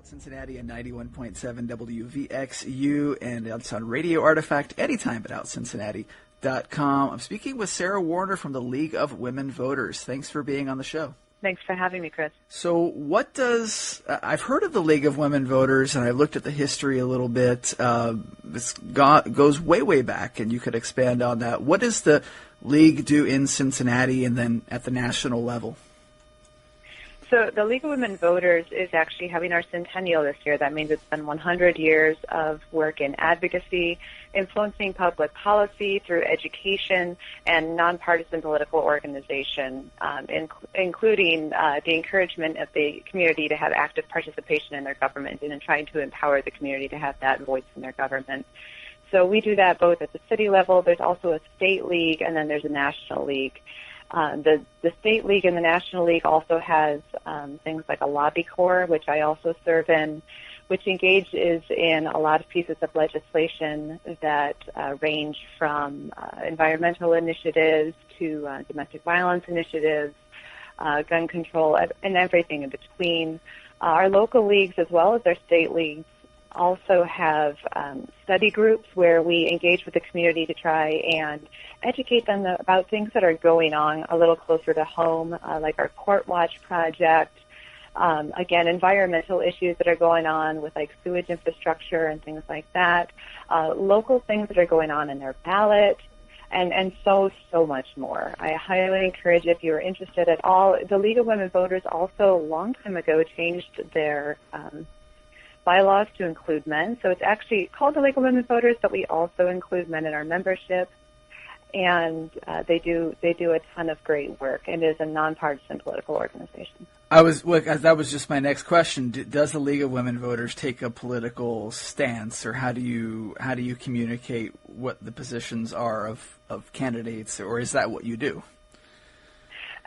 Cincinnati and 91.7 WVXU, and it's on Radio Artifact anytime at OutCincinnati.com. I'm speaking with Sarah Warner from the League of Women Voters. Thanks for being on the show. Thanks for having me, Chris. So what does, I've heard of the League of Women Voters, and I looked at the history a little bit. This goes way, way back, and you could expand on that. What does the League do in Cincinnati and then at the national level? So the League of Women Voters is actually having our centennial this year. That means it's been 100 years of work in advocacy, influencing public policy through education and nonpartisan political organization, including the encouragement of the community to have active participation in their government and in trying to empower the community to have that voice in their government. So we do that both at the city level. There's also a state league, and then there's a national league. The state league and the national league also has things like a lobby corps, which I also serve in, which engages in a lot of pieces of legislation that range from environmental initiatives to domestic violence initiatives, gun control, and everything in between. Our local leagues, as well as our state leagues, also have study groups where we engage with the community to try and educate them about things that are going on a little closer to home, like our Court Watch project. Again, environmental issues that are going on with like sewage infrastructure and things like that. Local things that are going on in their ballot. And so much more. I highly encourage, if you're interested at all, the League of Women Voters also a long time ago changed their bylaws to include men. So it's actually called the League of Women Voters, but we also include men in our membership. And they do a ton of great work, and it is a nonpartisan political organization. That was just my next question. Does the League of Women Voters take a political stance, or how do you communicate what the positions are of candidates, or is that what you do?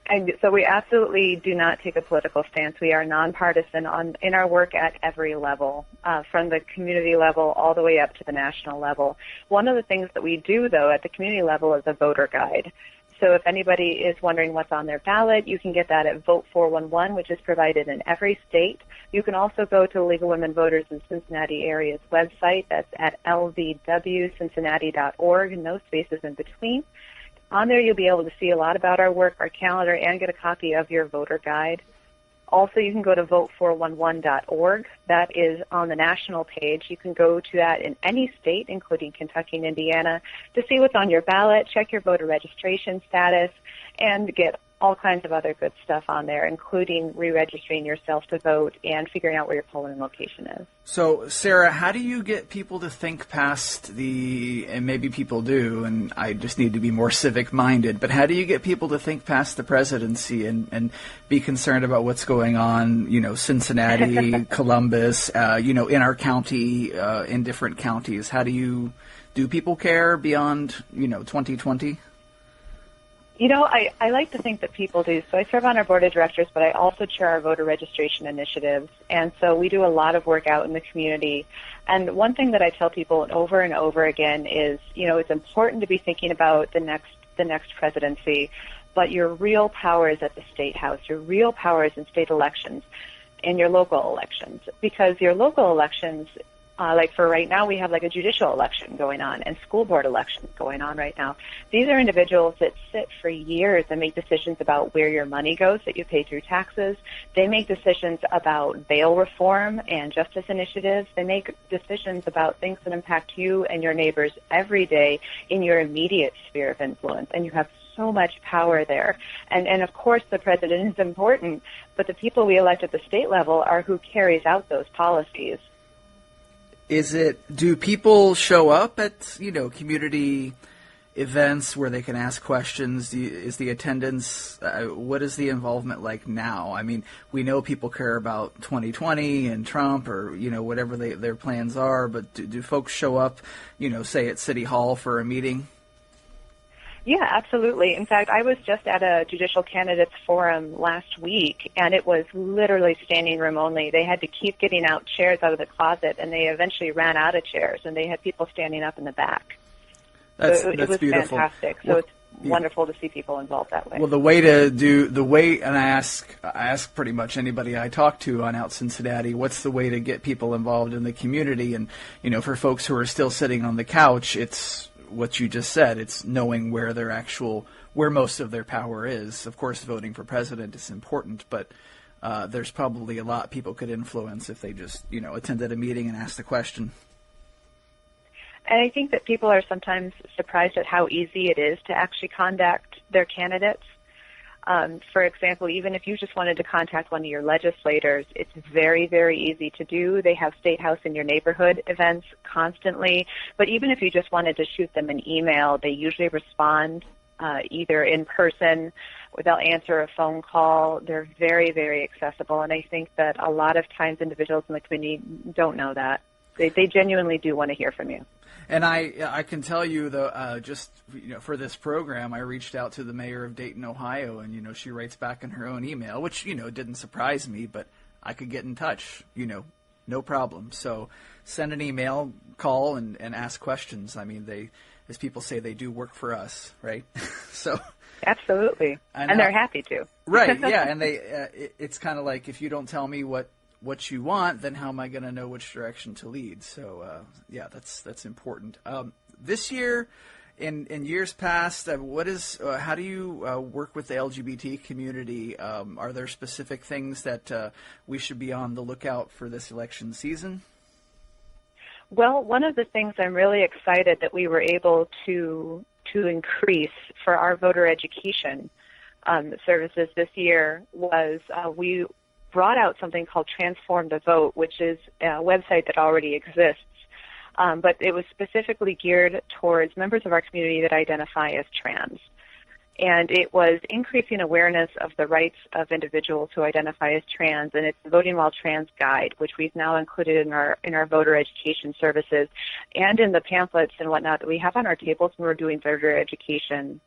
And so we absolutely do not take a political stance. We are nonpartisan in our work at every level, from the community level all the way up to the national level. One of the things that we do, though, at the community level is a voter guide. So if anybody is wondering what's on their ballot, you can get that at Vote 411, which is provided in every state. You can also go to the League of Women Voters in Cincinnati area's website. That's at lvwcincinnati.org, no spaces in between. On there, you'll be able to see a lot about our work, our calendar, and get a copy of your voter guide. Also, you can go to vote411.org. That is on the national page. You can go to that in any state, including Kentucky and Indiana, to see what's on your ballot, check your voter registration status, and get all kinds of other good stuff on there, including re-registering yourself to vote and figuring out where your polling location is. So, Sarah, how do you get people to think past and maybe people do, and I just need to be more civic-minded, but how do you get people to think past the presidency and be concerned about what's going on, Cincinnati, Columbus, in our county, in different counties? Do people care beyond, 2020? I like to think that people do. So I serve on our board of directors, but I also chair our voter registration initiatives. And so we do a lot of work out in the community. And one thing that I tell people over and over again is, it's important to be thinking about the next presidency, but your real power is at the state house. Your real power is in state elections and your local elections, because your local elections, like for right now, we have like a judicial election going on and school board elections going on right now. These are individuals that sit for years and make decisions about where your money goes that you pay through taxes. They make decisions about bail reform and justice initiatives. They make decisions about things that impact you and your neighbors every day in your immediate sphere of influence. And you have so much power there. And of course, the president is important, but the people we elect at the state level are who carries out those policies. Do people show up at, community events where they can ask questions? Is the attendance, what is the involvement like now? I mean, we know people care about 2020 and Trump or, whatever their plans are, but do folks show up, say at City Hall for a meeting? Yeah, absolutely. In fact, I was just at a judicial candidates forum last week, and it was literally standing room only. They had to keep getting out chairs out of the closet, and they eventually ran out of chairs, and they had people standing up in the back. That's it was beautiful. Fantastic. So wonderful to see people involved that way. Well, and I ask pretty much anybody I talk to on Out Cincinnati, what's the way to get people involved in the community? And, for folks who are still sitting on the couch, it's what you just said. It's knowing where most of their power is. Of course, voting for president is important, but there's probably a lot people could influence if they just, attended a meeting and asked a question. And I think that people are sometimes surprised at how easy it is to actually contact their candidates. For example, even if you just wanted to contact one of your legislators, it's very, very easy to do. They have State House in your neighborhood events constantly. But even if you just wanted to shoot them an email, they usually respond either in person or they'll answer a phone call. They're very, very accessible. And I think that a lot of times individuals in the community don't know that. They genuinely do want to hear from you. And I can tell you, though, just for this program, I reached out to the mayor of Dayton, Ohio, and she writes back in her own email, which didn't surprise me, but I could get in touch, no problem. So send an email, call, and ask questions. I mean, as people say, they do work for us, right? So absolutely, and they're happy to. Right? Yeah, and it's kind of like if you don't tell me what you want, then how am I going to know which direction to lead? So, that's important. This year, in years past, how do you work with the LGBT community? Are there specific things that we should be on the lookout for this election season? Well, one of the things I'm really excited that we were able to increase for our voter education services this year was we brought out something called Transform the Vote, which is a website that already exists, but it was specifically geared towards members of our community that identify as trans. And it was increasing awareness of the rights of individuals who identify as trans, and it's the Voting While Trans Guide, which we've now included in our voter education services and in the pamphlets and whatnot that we have on our tables when we're doing voter education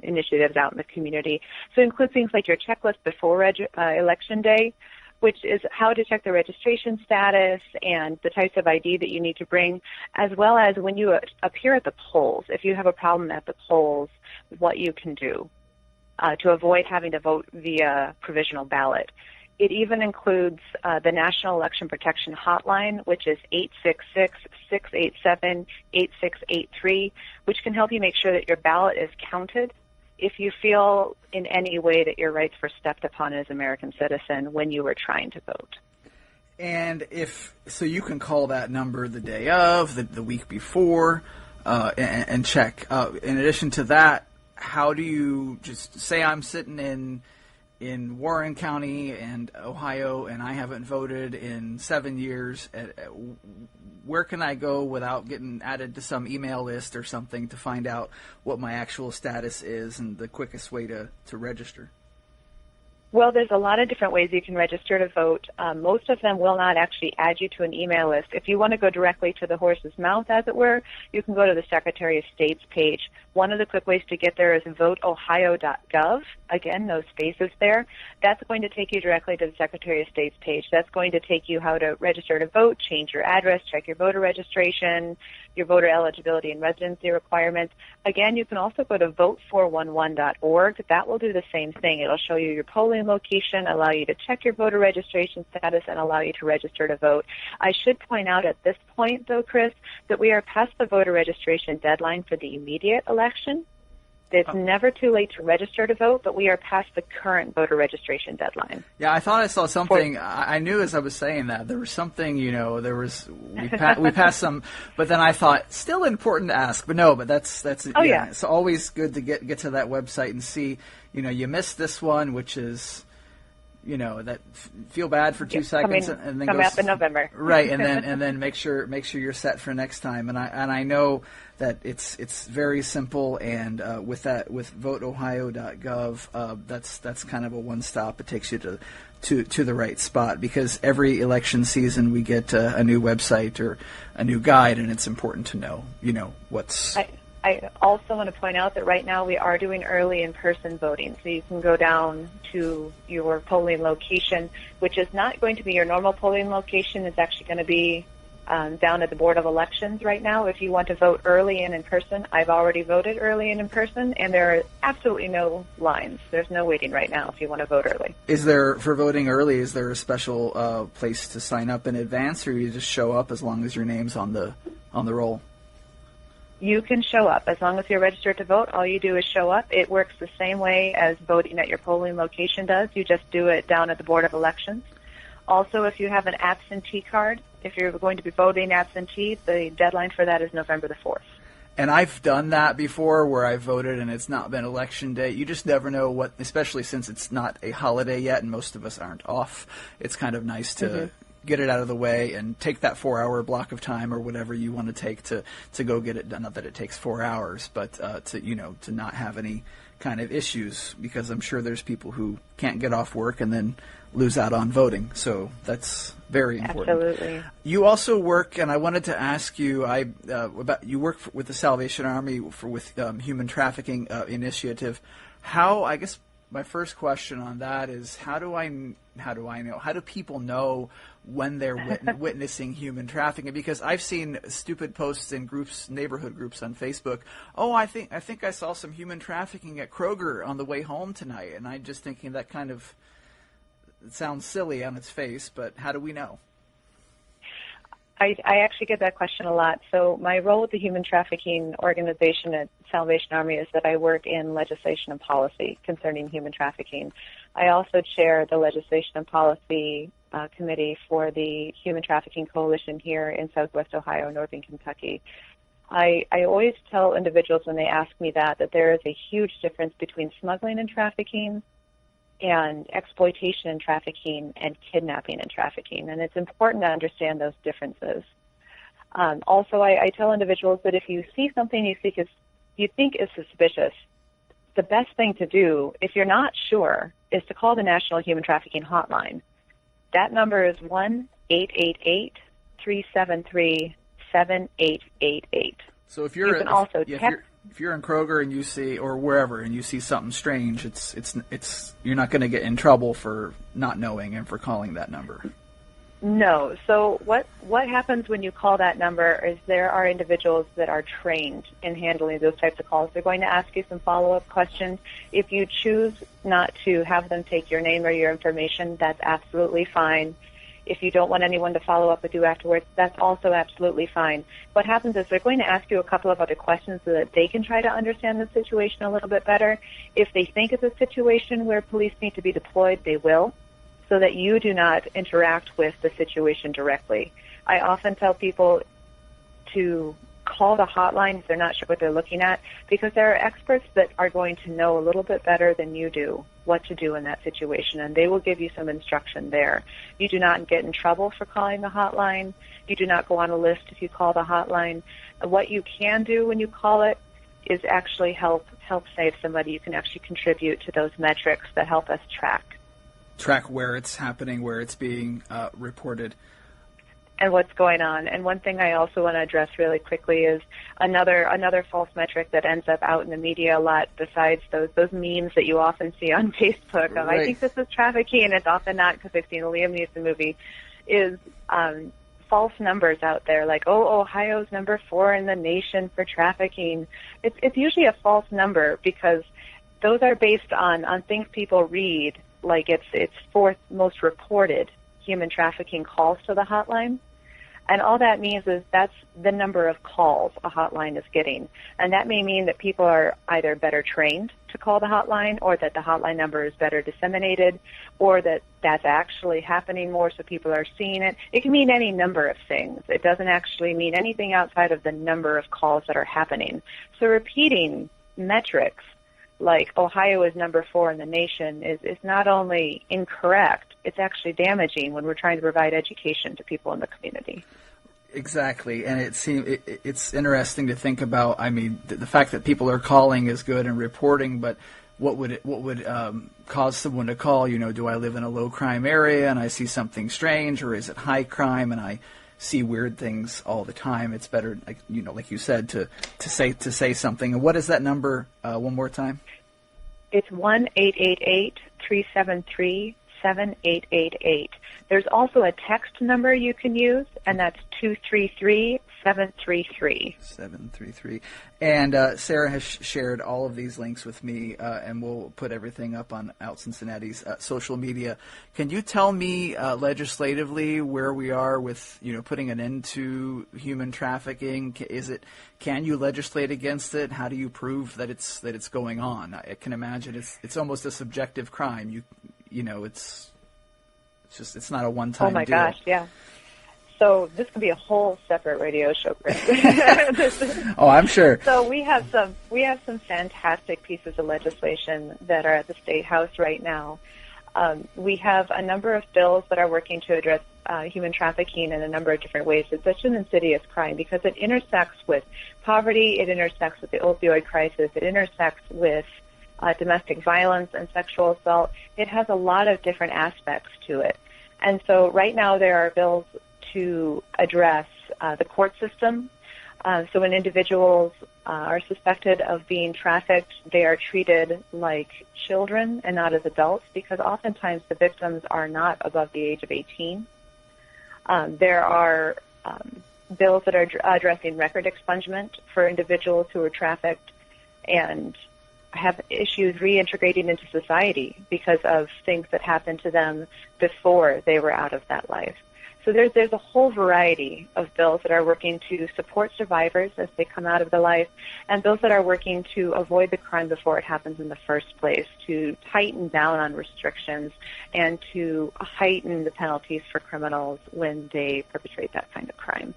initiatives out in the community. So it includes things like your checklist before Election Day, which is how to check the registration status and the types of ID that you need to bring, as well as when you appear at the polls, if you have a problem at the polls, what you can do to avoid having to vote via provisional ballot. It even includes the National Election Protection Hotline, which is 866-687-8683, which can help you make sure that your ballot is counted if you feel in any way that your rights were stepped upon as an American citizen when you were trying to vote. And so you can call that number the day of, the week before, and check. In addition to that, how do you just say I'm sitting in Warren County and Ohio, and I haven't voted in 7 years, where can I go without getting added to some email list or something to find out what my actual status is and the quickest way to register? Well, there's a lot of different ways you can register to vote. Most of them will not actually add you to an email list. If you want to go directly to the horse's mouth, as it were, you can go to the Secretary of State's page. One of the quick ways to get there is voteohio.gov. Again, no spaces there. That's going to take you directly to the Secretary of State's page. That's going to take you how to register to vote, change your address, check your voter registration, your voter eligibility and residency requirements. Again, you can also go to vote411.org. That will do the same thing. It'll show you your polling location, allow you to check your voter registration status, and allow you to register to vote. I should point out at this point, though, Chris, that we are past the voter registration deadline for the immediate election. It's never too late to register to vote, but we are past the current voter registration deadline. Yeah, I thought I saw something. I knew as I was saying that there was something. We passed some, but then I thought still important to ask. But no, but that's yeah. It's always good to get to that website and see. You missed this one, which is. That feel bad for 2 seconds and then come out in November. Right, and then make sure you're set for next time. And I know that it's very simple, and with voteohio.gov, that's kind of a one stop. It takes you to the right spot, because every election season we get a new website or a new guide, and it's important to know what's. I also want to point out that right now we are doing early in-person voting. So you can go down to your polling location, which is not going to be your normal polling location. It's actually going to be down at the Board of Elections right now. If you want to vote early and in person, I've already voted early and in person, and there are absolutely no lines. There's no waiting right now if you want to vote early. Is there, for voting early, is there a special place to sign up in advance, or you just show up as long as your name's on the roll? You can show up. As long as you're registered to vote, all you do is show up. It works the same way as voting at your polling location does. You just do it down at the Board of Elections. Also, if you have an absentee card, if you're going to be voting absentee, the deadline for that is November the 4th. And I've done that before where I voted and it's not been election day. You just never know what, especially since it's not a holiday yet and most of us aren't off. It's kind of nice to get it out of the way and take that 4-hour block of time or whatever you want to take to go get it done. Not that it takes 4 hours, but to not have any kind of issues, because I'm sure there's people who can't get off work and then lose out on voting. So that's very important. Absolutely. You also work, and I wanted to ask you about you work with the Salvation Army with Human Trafficking Initiative. I guess my first question on that is how do people know when they're witnessing human trafficking? Because I've seen stupid posts in neighborhood groups on Facebook. Oh, I think I saw some human trafficking at Kroger on the way home tonight, and I'm just thinking that kind of sounds silly on its face, but how do we know? I actually get that question a lot. So my role with the Human Trafficking Organization at Salvation Army is that I work in legislation and policy concerning human trafficking. I also chair the legislation and policy committee for the Human Trafficking Coalition here in Southwest Ohio, Northern Kentucky. I always tell individuals when they ask me that there is a huge difference between smuggling and trafficking and exploitation and trafficking and kidnapping and trafficking. And it's important to understand those differences. Also, I tell individuals that if you see something you think is suspicious, the best thing to do, if you're not sure, is to call the National Human Trafficking Hotline. That number is 1-888-373-7888. So if you're if you're in Kroger and you see, or wherever, and you see something strange, it's you're not going to get in trouble for not knowing and for calling that number. No. So what happens when you call that number is there are individuals that are trained in handling those types of calls. They're going to ask you some follow-up questions. If you choose not to have them take your name or your information, that's absolutely fine. If you don't want anyone to follow up with you afterwards, that's also absolutely fine. What happens is they're going to ask you a couple of other questions so that they can try to understand the situation a little bit better. If they think it's a situation where police need to be deployed, they will, so that you do not interact with the situation directly. I often tell people to call the hotline if they're not sure what they're looking at, because there are experts that are going to know a little bit better than you do what to do in that situation, and they will give you some instruction there. You do not get in trouble for calling the hotline. You do not go on a list if you call the hotline. What you can do when you call it is actually help save somebody. You can actually contribute to those metrics that help us track where it's happening, where it's being reported, and what's going on. And one thing I also want to address really quickly is another false metric that ends up out in the media a lot, besides those memes that you often see on Facebook of, right. I think this is trafficking, and it's often not because they've seen a Liam Neeson movie, is false numbers out there, like, Ohio's number 4 in the nation for trafficking. It's usually a false number because those are based on things people read, like it's fourth most reported human trafficking calls to the hotline. And all that means is that's the number of calls a hotline is getting. And that may mean that people are either better trained to call the hotline, or that the hotline number is better disseminated, or that that's actually happening more so people are seeing it. It can mean any number of things. It doesn't actually mean anything outside of the number of calls that are happening. So repeating metrics like Ohio is number 4 in the nation is not only incorrect, it's actually damaging when we're trying to provide education to people in the community. Exactly, and it's interesting to think about. I mean, the fact that people are calling is good and reporting, but what would cause someone to call? Do I live in a low crime area and I see something strange, or is it high crime and I see weird things all the time? It's better, like you said, to say something. And what is that number? One more time. It's 1-888-373-7888. 7888. There's also a text number you can use, and that's 233-733. 733. And Sarah has shared all of these links with me, and we'll put everything up on Out Cincinnati's social media. Can you tell me legislatively where we are with, putting an end to human trafficking? Can you legislate against it? How do you prove that it's going on? I can imagine it's almost a subjective crime. It's not a one-time deal. Oh my gosh, yeah. So this could be a whole separate radio show, Chris. Oh, I'm sure. So we have some fantastic pieces of legislation that are at the State House right now. We have a number of bills that are working to address human trafficking in a number of different ways. It's such an insidious crime because it intersects with poverty, it intersects with the opioid crisis, it intersects with domestic violence and sexual assault. It has a lot of different aspects to it. And so right now there are bills to address the court system. So when individuals are suspected of being trafficked, they are treated like children and not as adults because oftentimes the victims are not above the age of 18. There are bills that are addressing record expungement for individuals who are trafficked and have issues reintegrating into society because of things that happened to them before they were out of that life. So there's a whole variety of bills that are working to support survivors as they come out of the life, and bills that are working to avoid the crime before it happens in the first place, to tighten down on restrictions, and to heighten the penalties for criminals when they perpetrate that kind of crime.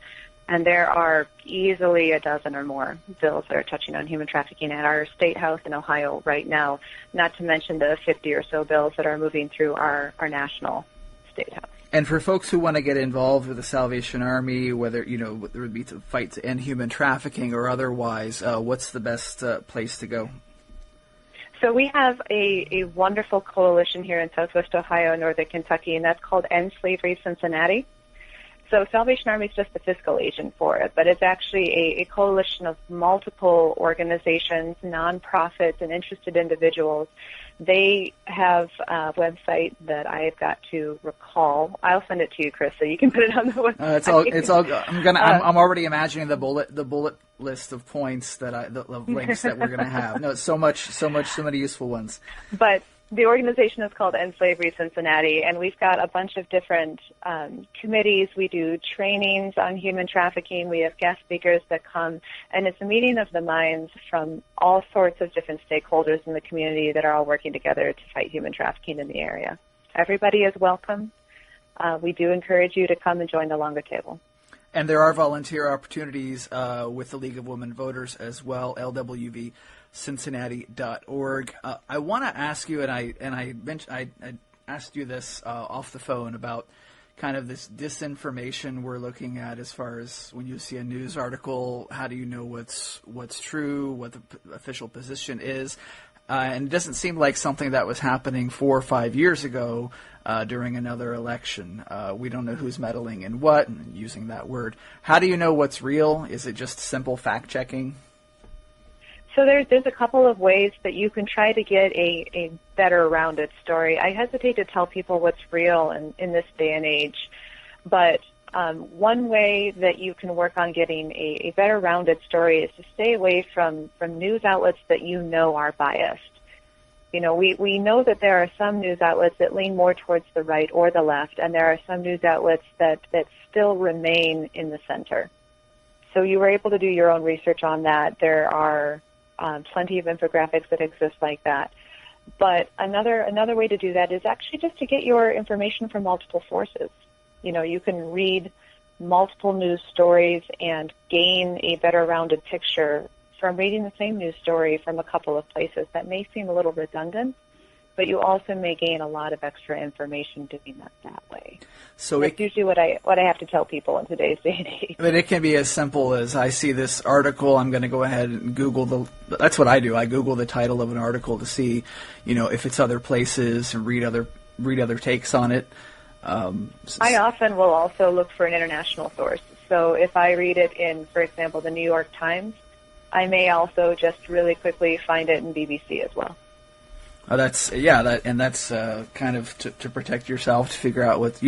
And there are easily a dozen or more bills that are touching on human trafficking at our State House in Ohio right now, not to mention the 50 or so bills that are moving through our national State House. And for folks who want to get involved with the Salvation Army, whether it would be to fight to end human trafficking or otherwise, what's the best place to go? So we have a wonderful coalition here in Southwest Ohio and Northern Kentucky, and that's called End Slavery Cincinnati. So Salvation Army is just the fiscal agent for it, but it's actually a coalition of multiple organizations, nonprofits, and interested individuals. They have a website that I've got to recall. I'll send it to you, Chris, so you can put it on the website. It's all. I'm already imagining the bullet list of points the links that we're gonna have. No, it's so many useful ones. But the organization is called End Slavery Cincinnati, and we've got a bunch of different committees. We do trainings on human trafficking. We have guest speakers that come, and it's a meeting of the minds from all sorts of different stakeholders in the community that are all working together to fight human trafficking in the area. Everybody is welcome. We do encourage you to come and join the longer table. And there are volunteer opportunities with the League of Women Voters as well, lwvcincinnati.org. I want to ask you, and I asked you this off the phone about kind of this disinformation we're looking at as far as when you see a news article, how do you know what's true, what the official position is? And it doesn't seem like something that was happening 4 or 5 years ago during another election. We don't know who's meddling in what, and using that word. How do you know what's real? Is it just simple fact-checking? So there's a couple of ways that you can try to get a better rounded story. I hesitate to tell people what's real in this day and age, but one way that you can work on getting a better rounded story is to stay away from news outlets that you know are biased. We know that there are some news outlets that lean more towards the right or the left, and there are some news outlets that still remain in the center. So you were able to do your own research on that. There are plenty of infographics that exist like that. But another way to do that is actually just to get your information from multiple sources. You can read multiple news stories and gain a better rounded picture from reading the same news story from a couple of places. That may seem a little redundant, but you also may gain a lot of extra information doing that way. So that's usually what I have to tell people in today's day and age. But it can be as simple as I see this article, I'm going to go ahead and Google that's what I do. I Google the title of an article to see, if it's other places and read other takes on it. I often will also look for an international source. So if I read it in, for example, the New York Times, I may also just really quickly find it in BBC as well. Oh, that's kind of to protect yourself, to figure out what,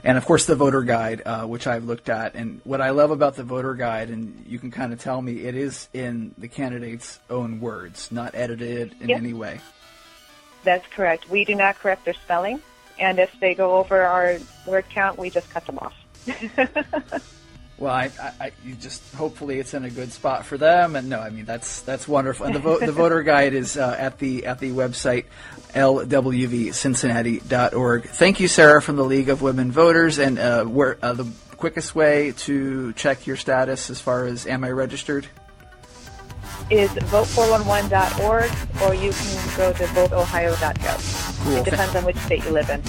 and of course the voter guide, which I've looked at. And what I love about the voter guide, and you can kind of tell me, it is in the candidate's own words, not edited in any way. That's correct. We do not correct their spelling, and if they go over our word count, we just cut them off. Well, you just hopefully it's in a good spot for them, and no, I mean that's wonderful. And the voter guide is at the website lwvcincinnati.org. Thank you, Sarah, from the League of Women Voters. And where the quickest way to check your status as far as am I registered is vote411.org, or you can go to voteohio.gov. Cool. It depends on which state you live in.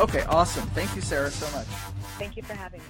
Okay, awesome. Thank you, Sarah, so much. Thank you for having me.